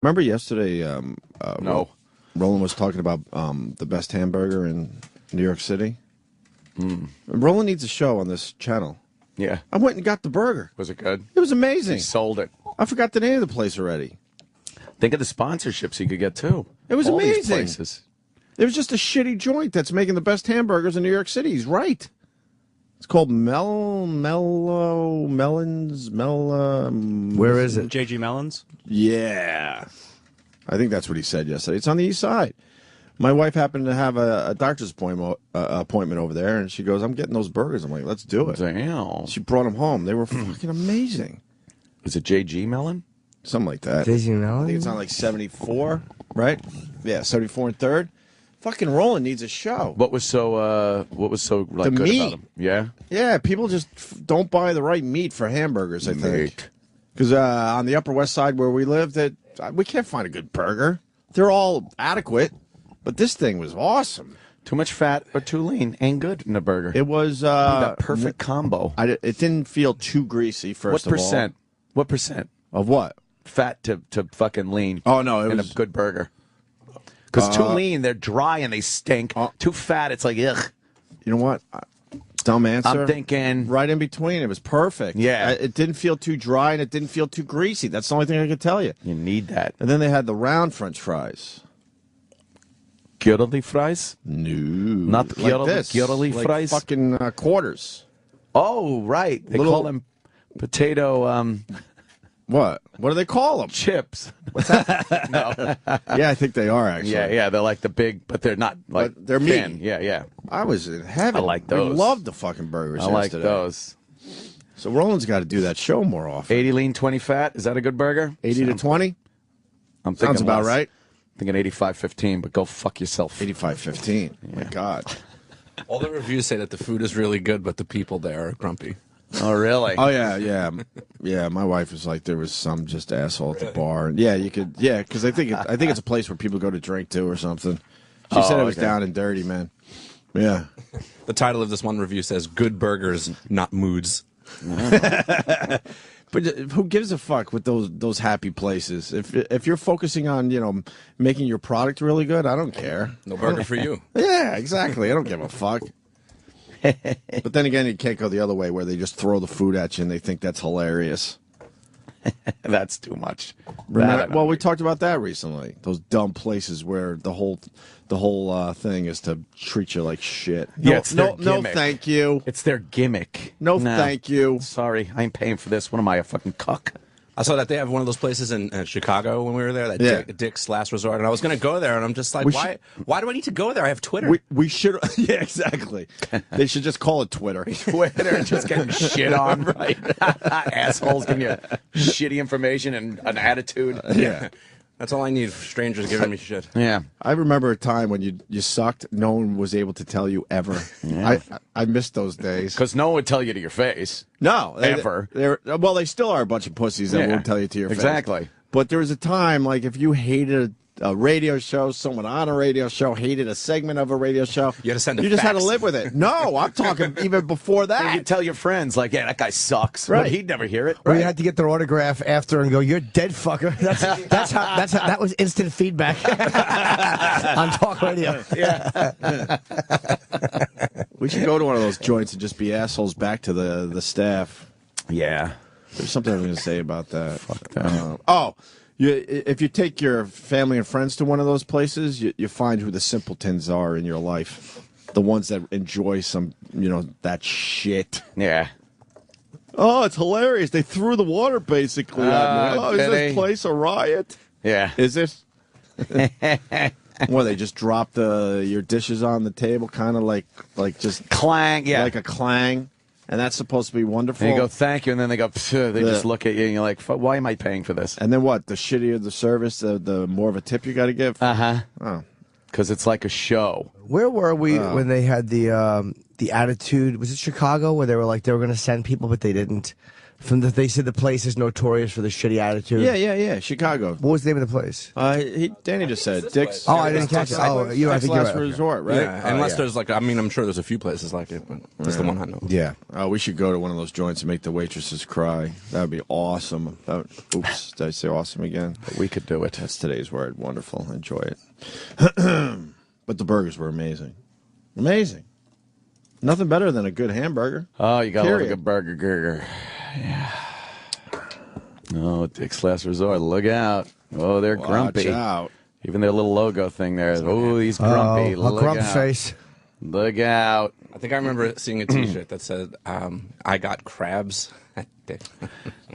Remember yesterday, No. Roland was talking about the best hamburger in New York City. Roland needs a show on this channel. Yeah. I went and got the burger. Was it good? It was amazing. He sold it. I forgot the name of the place already. Think of the sponsorships you could get, too. It was All these amazing. places. It was just a shitty joint that's making the best hamburgers in New York City. He's right. It's called Melons. Where is it? JG Melons? Yeah. I think that's what he said yesterday. It's on the east side. My wife happened to have a doctor's appointment over there, and she goes, I'm getting those burgers. I'm like, let's do it. Damn. She brought them home. They were fucking amazing. Is it JG Melon? Something like that. JG Melon? I think it's on like 74, right? Yeah, 74 and 3rd. Fucking Roland needs a show. What was so like The good meat. about him? Yeah. Yeah, people just don't buy the right meat for hamburgers, I think. Because on the Upper West Side where we live, we can't find a good burger. They're all adequate, but this thing was awesome. Too much fat or too lean ain't good in a burger. It was that perfect combo. It didn't feel too greasy. First What of all, percent? What percent of what? Fat to fucking lean? Oh no, it in was a good burger. Because too lean, they're dry and they stink. Too fat, it's like ugh. You know what? Dumb answer. I'm thinking right in between. It was perfect. Yeah. It didn't feel too dry and it didn't feel too greasy. That's the only thing I could tell you. You need that. And then they had the round French fries. Curly fries? No, Not like curly, this. curly Like fries? fucking quarters. Oh, right. They Little- call them potato What? What do they call them? chips. No. Yeah, I think they are actually. Yeah. They're like the big, but they're not like But they're thin. meaty. Yeah. I was in heaven. I like We those. loved the fucking burgers. I like yesterday. those. So Roland's got to do that show more often. 80 lean, 20 fat. Is that a good burger? 80 to 20? I'm thinking Sounds about less. right. Thinking 85-15, but go fuck yourself. 85-15. My God. All the reviews say that the food is really good, but the people there are grumpy. Oh, really? Oh yeah. My wife was like, there was some just asshole at the bar. And yeah, you could. Yeah, because I think it's a place where people go to drink to or something. She said it was down and dirty, man. Yeah. The title of this one review says, "Good burgers, not moods." But who gives a fuck with those happy places? If you're focusing on making your product really good, I don't care. No burger for you. Yeah, exactly. I don't give a fuck. But then again, you can't go the other way where they just throw the food at you and they think that's hilarious. That's too much. Well, we talked about that recently. Those dumb places where the whole thing is to treat you like shit. Yeah, it's their no, gimmick. thank you. It's their gimmick. No, thank you. Sorry, I ain't paying for this. What am I, a fucking cuck? I saw that they have one of those places in Chicago when we were there, that Yeah. Dick's Last Resort, and I was going to go there, and I'm just like, why do I need to go there? I have Twitter. We should. Yeah, exactly. They should just call it Twitter. Twitter just getting shit on, right? Assholes giving you shitty information and an attitude. Yeah. That's all I need. Strangers giving me shit. Yeah. I remember a time when you sucked. No one was able to tell you ever. Yeah. I missed those days. Because no one would tell you to your face. No, Ever. Well, they still are a bunch of pussies that Yeah. won't tell you to your face. Exactly. But there was a time, like, if you hated a radio show, someone on a radio show hated a segment of a radio show, You had to send a you just had to fax. live with it. No, I'm talking even before You that. tell your friends, like, yeah, that guy sucks. Right. But he'd never hear it. Or you had to get their autograph after and go, "You're dead, fucker." That's how that was instant feedback on talk radio. Yeah. We should go to one of those joints and just be assholes back to the staff. Yeah. There's something I was going to say about that. Fuck that. If you take your family and friends to one of those places, you find who the simpletons are in your life. The ones that enjoy some, that shit. Yeah. Oh, it's hilarious. They threw the water basically at me. Oh, is did this they? place a riot? Yeah. Is it? Well, they just dropped your dishes on the table, kind of like just Clang. Yeah. like a clang. And that's supposed to be wonderful. And you go, thank you, and then they go, phew, they Yeah. just look at you, and you're like, why am I paying for this? And then what? The shittier the service, the more of a tip you got to give? Uh-huh. Oh. Because it's like a show. Where were we when they had the attitude? Was it Chicago where they were like they were going to send people, but they didn't? They said the place is notorious for the shitty attitude. Yeah. Chicago. What was the name of the place? Danny just said Dick's. Oh, I didn't catch it. Oh, I think you're Last right. Resort, right? Yeah, unless there's like, I mean, I'm sure there's a few places like it, but that's the one I know. Yeah. We should go to one of those joints and make the waitresses cry. That would be awesome. Oops, did I say awesome again? We could do it. That's today's word. Wonderful. Enjoy it. But the burgers were amazing. Amazing. Nothing better than a good hamburger. Oh, you got to love a Period. good burger. Yeah. Oh, Dick's Last Resort. Look out. Oh, they're grumpy. Watch out. Even their little logo thing there. Oh, he's grumpy. A Look grump out. face. Look out. I think I remember seeing a T-shirt that said, "I got crabs at Dick."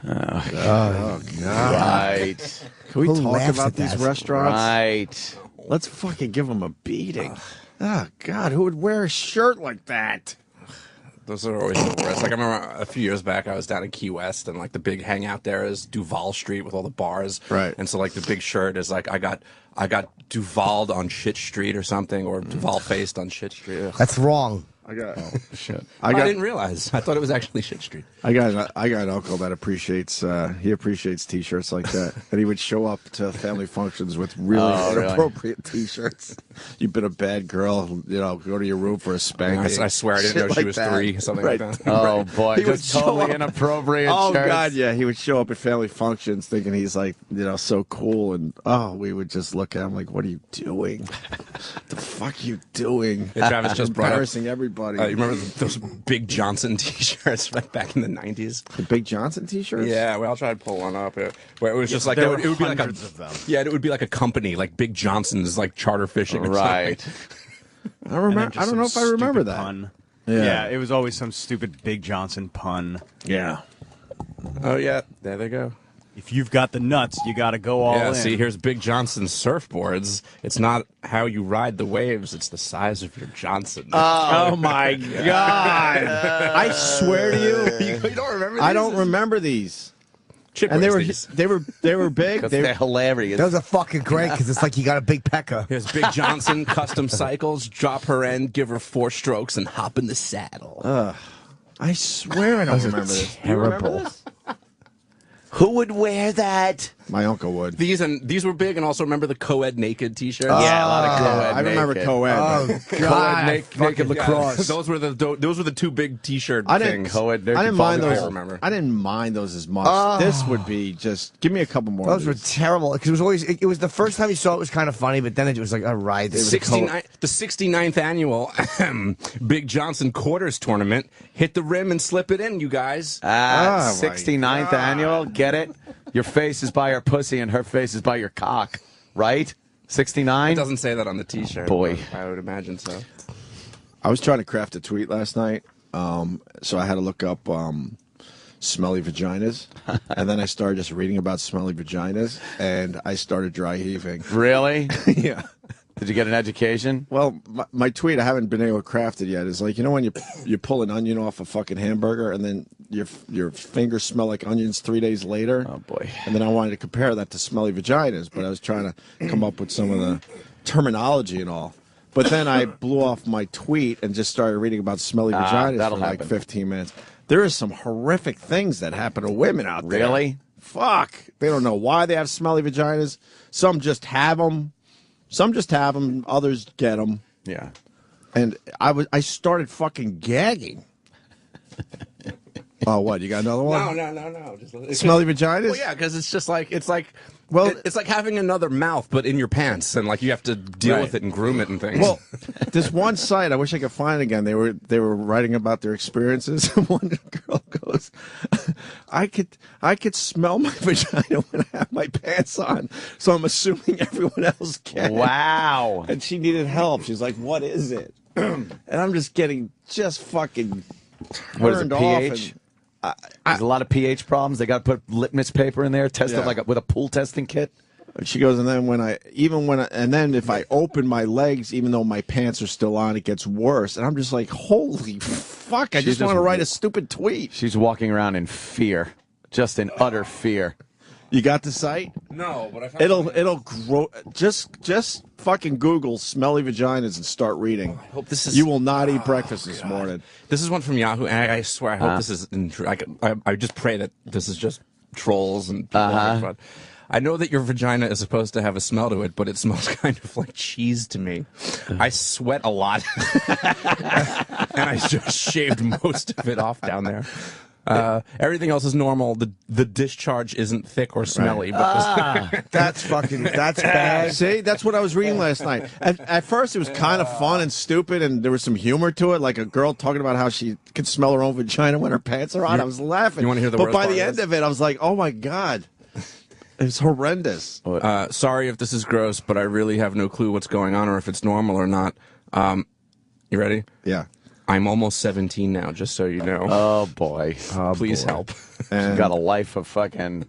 Oh, God. Right. Can we Who talk laughs about at these that? restaurants? Right. Let's fucking give them a beating. Oh, God. Who would wear a shirt like that? Those are always the worst. Like I remember a few years back, I was down in Key West, and like the big hangout there is Duval Street with all the bars. Right. And so like the big shirt is like I got Duval'd on Shit Street or something, or Duval faced on Shit Street. Ugh. That's wrong. I got. Shit. I I got- didn't realize. I thought it was actually Shit Street. I got an uncle that appreciates T-shirts like that, and he would show up to family functions with really inappropriate T-shirts. You've been a bad girl, go to your room for a spanking. I swear I didn't Shit know she like was that. 3, something Right. like that. Oh, boy. He would Just show totally up- inappropriate Oh shirts. God, yeah, he would show up at family functions thinking he's like, so cool, and we would just look at him like, "What are you doing? The fuck you doing?" Hey, Travis just brought up- embarrassing everybody. You remember those Big Johnson T-shirts back in the 90s? the Big Johnson T-shirts? Yeah, well, I'll try to pull one up. Where it was just like there it would be like hundreds of them. Yeah, it would be like a company, like Big Johnson's, like charter fishing. Or Right. something. I remember. I don't know if I remember that. Pun. Yeah. Yeah, it was always some stupid Big Johnson pun. Yeah. Oh yeah, there they go. If you've got the nuts, you got to go all Yeah, in. see, here's Big Johnson's surfboards. It's not how you ride the waves; it's the size of your Johnson. Oh my God! I swear to you, you don't remember? I don't remember these. Chip And wears they these. were big. They're hilarious. Those are fucking great because it's like you got a big pecker. Here's Big Johnson custom cycles. Drop her end, give her 4 strokes, and hop in the saddle. I swear I don't remember this. Do you remember terrible. this? Who would wear that? My uncle would. These were big, and also remember the co-ed naked T-shirts. Yeah, a lot of co-ed I remember naked. co-ed. Oh God! naked lacrosse. Those were the 2 big T-shirt I didn't. things. Co-ed naked I didn't mind volleyball. those. I remember. I didn't mind those as much. This would be just. Give me a couple more. Those of were these. terrible because it was always. It was the first time you saw it was kind of funny, but then it was like, all right, it was a 69, the 69th annual Big Johnson Quarters Tournament. Hit the rim and slip it in, you guys. Oh, my 69th annual. Get it? Your face is by her pussy and her face is by your cock. Right? 69? It doesn't say that on the T-shirt. Boy. but I would imagine so. I was trying to craft a tweet last night, so I had to look up smelly vaginas, and then I started just reading about smelly vaginas, and I started dry heaving. Really? Yeah. Did you get an education? Well, my tweet, I haven't been able to craft it yet, is like, when you pull an onion off a fucking hamburger and then your fingers smell like onions 3 days later. Oh, boy. And then I wanted to compare that to smelly vaginas, but I was trying to come up with some of the terminology and all. But then I blew off my tweet and just started reading about smelly vaginas for that'll like happen. 15 minutes. There is some horrific things that happen to women out there. Really? Fuck. They don't know why they have smelly vaginas. Some just have them. Some just have them. Others get them. Yeah. And I started fucking gagging. Oh, what? You got another one? No. Just Smelly vaginas? Well, yeah, because it's like Well- it's like having another mouth, but in your pants, and like you have to deal Right. with it and groom it and things. Well, this one site, I wish I could find it again. They were writing about their experiences. One girl goes, I could smell my vagina when I have my pants on, so I'm assuming everyone else can. Wow. And she needed help. She's like, "What is it?" And I'm just getting fucking What is it, turned off. pH? There's a lot of pH problems. They got to put litmus paper in there, test it Yeah. with a pool testing kit. And she goes, and then if I open my legs, even though my pants are still on, it gets worse. And I'm just like, holy fuck! I just want to write a stupid tweet. She's walking around in fear, just in utter fear. You got the site? No, but I found It'll grow. Just fucking Google smelly vaginas and start reading. I hope this is. You will not eat breakfast this morning. This is one from Yahoo, and I swear I hope this is. I just pray that this is just trolls and people having fun. I know that your vagina is supposed to have a smell to it, but it smells kind of like cheese to me. I sweat a lot, and I just shaved most of it off down there. Everything else is normal. The discharge isn't thick or smelly. Right. But That's bad. See, that's what I was reading last night. At first, it was kind of fun and stupid, and there was some humor to it, like a girl talking about how she could smell her own vagina when her pants are on. I was laughing. You want to hear the But worst by part the of end this? of it, I was like, oh my God. It's horrendous. Sorry if this is gross, but I really have no clue what's going on or if it's normal or not. You ready? Yeah. I'm almost 17 now, just so you know. Oh, boy. Please help. She's got a life of fucking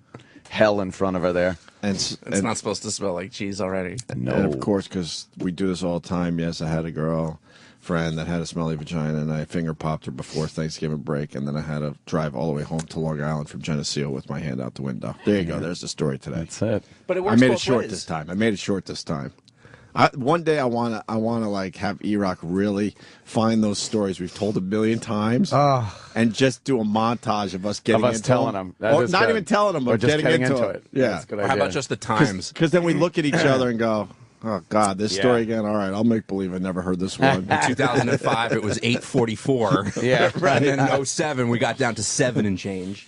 hell in front of her there. It's not supposed to smell like cheese already. No. And of course, because we do this all the time, yes, I had a girl friend that had a smelly vagina, and I finger popped her before Thanksgiving break, and then I had to drive all the way home to Long Island from Geneseo with my hand out the window. There you go. There's the story today. That's it. But it I works made it both short ways. this time. One day I wanna like have E-Rock really find those stories we've told a million times, and just do a montage of us getting into telling them. That Or is not good. even telling them, Or but just getting into it. Yeah. That's a good Or how idea. about just the times? Because then we look at each other and go, oh, God, this story again? All right, I'll make believe I never heard this one. In 2005, it was 8:44. Yeah, right. And then 07, we got down to 7 and change.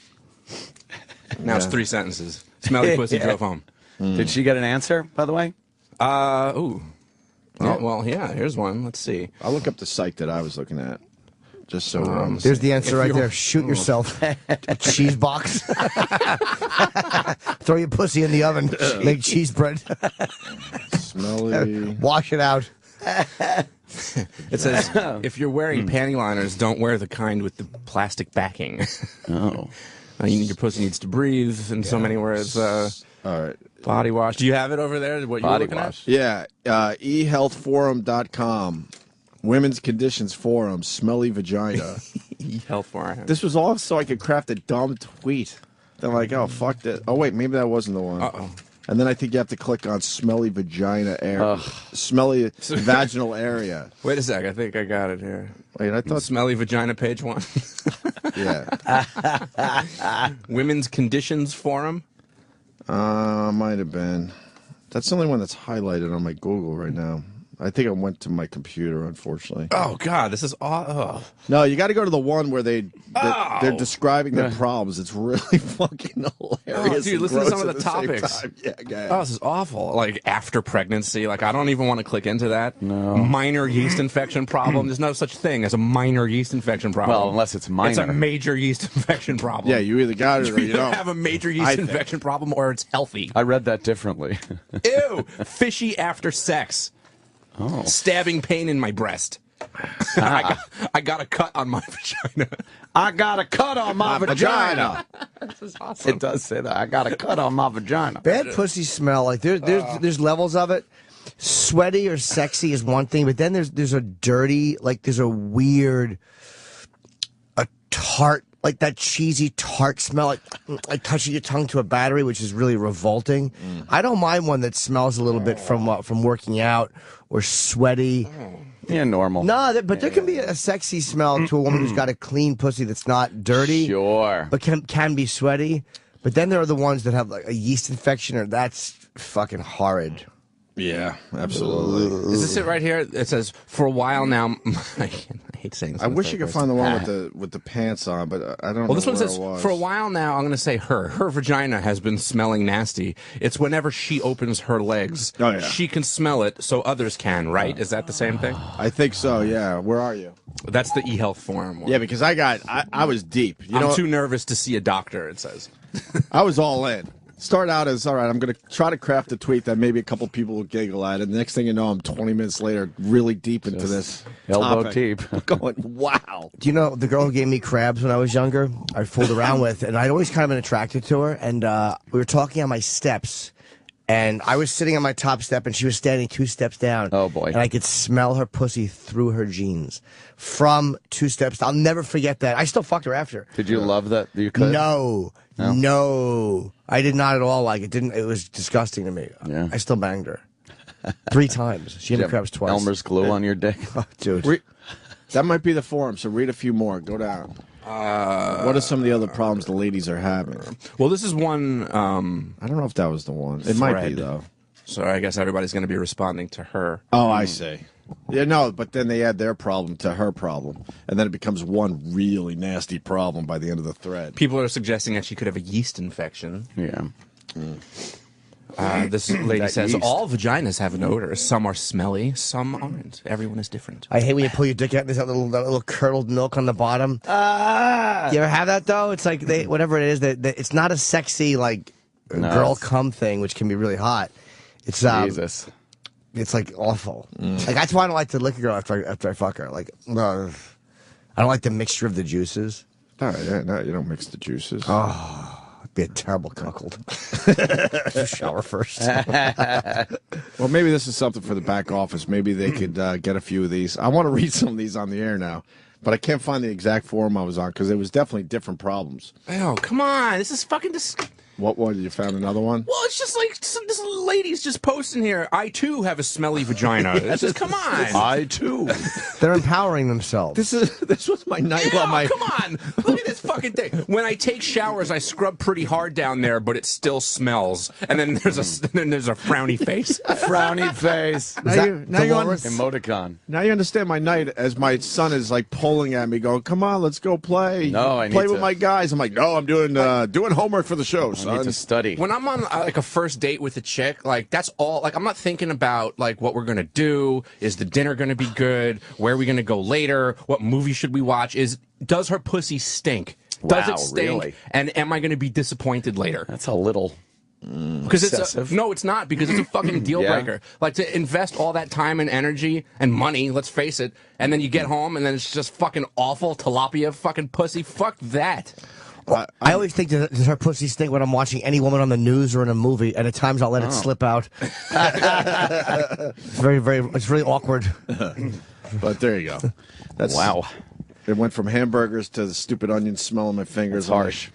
Now it's 3 sentences. Smelly pussy drove home. Did she get an answer, by the way? Ooh. Yeah, well, yeah, here's one. Let's see. I'll look up the site that I was looking at. Just so There's the answer right you're- there. Shoot yourself. A cheese box. Throw your pussy in the oven. Make cheese bread. smelly. Wash it out. It says, if you're wearing panty liners, don't wear the kind with the plastic backing. Oh. Your pussy needs to breathe, in so many words. All right. Body wash. Do you have it over there? What Body you're looking wash. Yeah, ehealthforum.com. Women's Conditions Forum, smelly vagina. at? Health for This was all so I could craft a dumb tweet. Then like, oh, fuck that. Oh, wait, maybe that wasn't the one. Uh-oh. And then I think you have to click on smelly vagina area. Smelly vaginal area. Wait a sec. I think I got it here. Wait, I thought... Smelly vagina, page 1. Yeah. Women's Conditions Forum. Might have been. That's the only one that's highlighted on my Google right now. I think I went to my computer, unfortunately. Oh, God. This is all. No, you got to go to the one where they're describing their problems. It's really fucking hilarious. Dude, and listen to gross some of at the same topics. time. Yeah, go ahead. Oh, this is awful. Like, after pregnancy. Like, I don't even want to click into that. No. Minor yeast infection problem. There's no such thing as a minor yeast infection problem. Well, unless it's minor. It's a major yeast infection problem. Yeah, you either got it or You you either don't. have a major yeast I think. infection problem or it's healthy. I read that differently. Ew. Fishy after sex. Oh. Stabbing pain in my breast. I got a cut on my vagina. I got a cut on my vagina. This is awesome. It does say that. I got a cut on my vagina. Bad pussy smell. Like there's levels of it. Sweaty or sexy is one thing, but then there's a dirty, like there's a weird, a tart, like that cheesy tart smell, like touching your tongue to a battery, which is really revolting. I don't mind one that smells a little bit from working out or sweaty. Yeah, normal. No, but there can be a sexy smell to a woman who's got a clean pussy that's not dirty, Sure. but can be sweaty. But then there are the ones that have like a yeast infection, or that's fucking horrid. Yeah, absolutely. Is this it right here? It says, for a while now... I hate saying this. I in the wish third you could person. find the one with the pants on, but I don't know Well, this one where says, it was. for a while now, I'm going to say her vagina has been smelling nasty. It's whenever she opens her legs. Oh, yeah. She can smell it, so others can, right? Is that the same thing? I think so, yeah. Where are you? That's the eHealth Forum one. Yeah, because I was deep. You I'm know, too nervous to see a doctor, it says. I was all in. Start out as, all right, I'm going to try to craft a tweet that maybe a couple people will giggle at, and the next thing you know, I'm 20 minutes later really deep into this elbow topic. deep. Going, wow. Do you know the girl who gave me crabs when I was younger? I fooled around with, and I'd always kind of been attracted to her. And we were talking on my steps, And I was sitting on my top step, and she was standing 2 steps down. Oh, boy. And I could smell her pussy through her jeans from 2 steps. I'll never forget that. I still fucked her after. Did you love that you could? No. I did not at all like it. It was disgusting to me. Yeah. I still banged her 3 times. She and crabs twice. Elmer's glue on your dick. Oh, dude. That might be the forum, so read a few more. Go down. What are some of the other problems the ladies are having? Well, this is one. I don't know if that was the one. It might be, though. So I guess everybody's going to be responding to her. Oh, I see. Yeah, no, but then they add their problem to her problem, and then it becomes one really nasty problem by the end of the thread. People are suggesting that she could have a yeast infection. Yeah. This lady says yeast. all vaginas have an odor. Some are smelly, some aren't. Everyone is different. I hate when you pull your dick out and there's that little curdled milk on the bottom. You ever have that, though? It's like, whatever it is, it's not a sexy, like, girl cum thing, which can be really hot. It's Jesus. It's like awful. Like that's why I don't like to lick a girl after I fuck her. Like, I don't like the mixture of the juices. All right, no, you don't mix the juices. It'd be a terrible cuckold. Shower first. Well, maybe this is something for the back office. Maybe they could get a few of these. I want to read some of these on the air now, but I can't find the exact forum I was on because it was definitely different problems. Oh, come on. This is fucking disgusting. What one? You found another one? Well, it's just like this lady's just posting here. I too have a smelly vagina. It's just, come on. I too. They're empowering themselves. This was my night. Ew, on my come on. Look at this fucking thing. When I take showers, I scrub pretty hard down there, but it still smells. And then there's a frowny face. Frowny face. Now you Emoticon. Now you understand my night as my son is like pulling at me, going, "Come on, let's go play. No, I need play with to- my guys." I'm like, "No, I'm doing homework for the show, son." I need to study. When I'm on like a first date with a chick, like that's all. Like I'm not thinking about like what we're gonna do. Is the dinner gonna be good? Where are we gonna go later? What movie should we watch? Does her pussy stink? Does Wow, it stink? really? And am I gonna be disappointed later? That's a little. Because no, it's not, because it's a fucking deal Yeah. breaker. Like to invest all that time and energy and money, let's face it, and then you get home and then it's just fucking awful tilapia fucking pussy. Fuck that. I always think that does her pussy stink when I'm watching any woman on the news or in a movie, and at times I'll let it slip out. It's it's really awkward. But there you go. That's Wow. It went from hamburgers to the stupid onion smell on my fingers. That's harsh.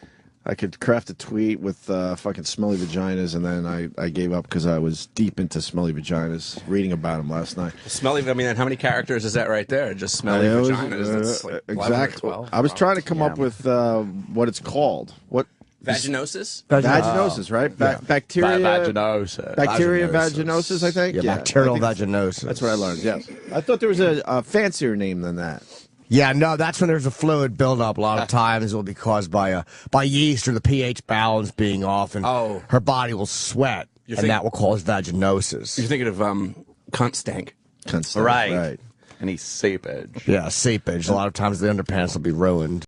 I could craft a tweet with fucking smelly vaginas, and then I gave up because I was deep into smelly vaginas, reading about them last night. Smelly, I mean, how many characters is that right there? Just smelly It was, vaginas. That's like 11 or exactly. 12. I was trying to come up with what it's called. What Vaginosis? vaginosis, right? Bacteria. Vaginosis. Bacteria vaginosis, I think. Yeah, I bacterial think vaginosis. That's what I learned. Yes, I thought there was a fancier name than that. Yeah, no, that's when there's a fluid buildup. A lot of times it will be caused by yeast or the pH balance being off, and her body will sweat, and that will cause vaginosis. You're thinking of cunt stank. Right. Any seepage. Yeah, seepage. A lot of times the underpants will be ruined.